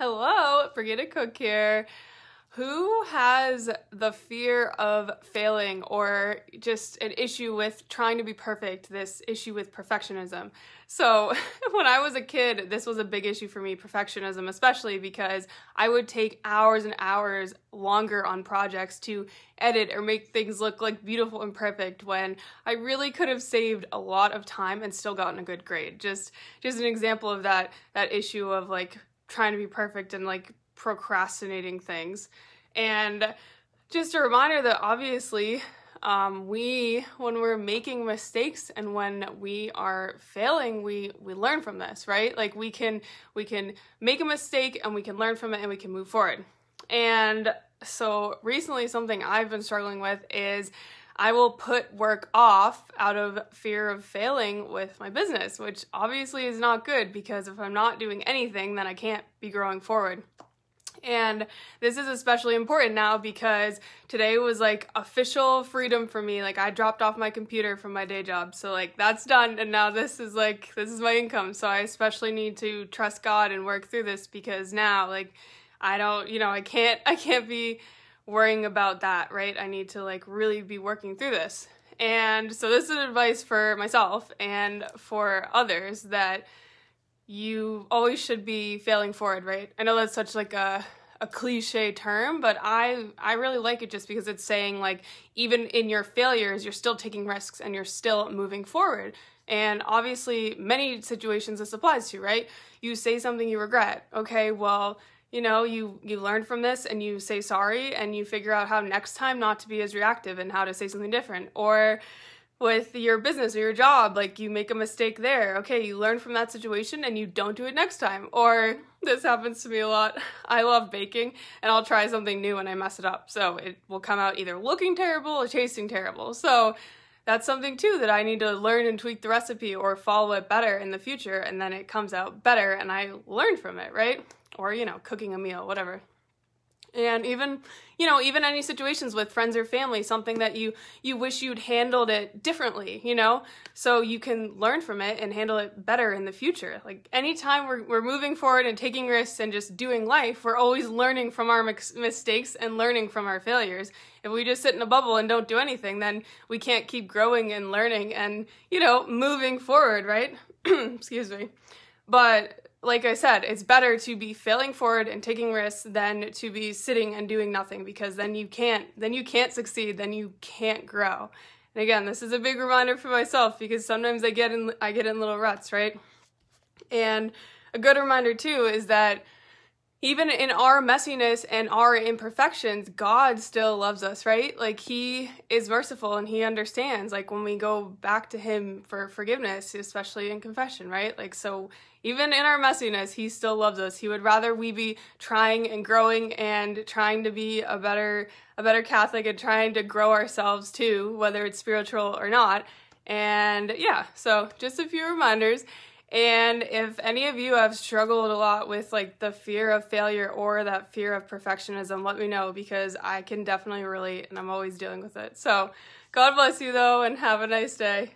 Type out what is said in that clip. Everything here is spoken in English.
Hello, Forget a Cook here. Who has the fear of failing or just an issue with trying to be perfect, this issue with perfectionism? So when I was a kid, this was a big issue for me, perfectionism, especially because I would take hours and hours longer on projects to edit or make things look like beautiful and perfect when I really could have saved a lot of time and still gotten a good grade. Just an example of that issue of like trying to be perfect and like procrastinating things. And just a reminder that obviously when we're making mistakes and when we are failing, we learn from this, right? Like we can make a mistake and we can learn from it and we can move forward. And so recently something I've been struggling with is I will put work off out of fear of failing with my business, which obviously is not good because if I'm not doing anything, then I can't be growing forward. And this is especially important now because today was like official freedom for me. Like I dropped off my computer from my day job. So like that's done. And now this is my income. So I especially need to trust God and work through this because now like I can't be worrying about that, right? I need to like really be working through this. And so this is advice for myself and for others that you always should be failing forward, right? I know that's such like a cliche term, but I really like it just because it's saying like even in your failures, you're still taking risks and you're still moving forward. And obviously many situations this applies to, right? You say something you regret. Okay, well, you learn from this and you say sorry and you figure out how next time not to be as reactive and how to say something different. Or with your business or your job, like you make a mistake there. Okay, you learn from that situation and you don't do it next time. Or this happens to me a lot. I love baking and I'll try something new and I mess it up. So it will come out either looking terrible or tasting terrible. So that's something too that I need to learn and tweak the recipe or follow it better in the future and then it comes out better and I learn from it, right? Or, cooking a meal, whatever. And even any situations with friends or family, something that you wish you'd handled it differently, so you can learn from it and handle it better in the future. Like anytime we're moving forward and taking risks and just doing life, we're always learning from our mistakes and learning from our failures. If we just sit in a bubble and don't do anything, then we can't keep growing and learning and, moving forward, right? Excuse me. But like I said, it's better to be failing forward and taking risks than to be sitting and doing nothing because then you can't succeed, then you can't grow. And again, this is a big reminder for myself because sometimes I get in little ruts, right? And a good reminder too is that even in our messiness and our imperfections, God still loves us, right? Like he is merciful and he understands, like when we go back to him for forgiveness, especially in confession, right? Like, so even in our messiness, he still loves us. He would rather we be trying and growing and trying to be a better Catholic and trying to grow ourselves too, whether it's spiritual or not. And yeah, so just a few reminders. And if any of you have struggled a lot with like the fear of failure or that fear of perfectionism, let me know because I can definitely relate and I'm always dealing with it. So God bless you though and have a nice day.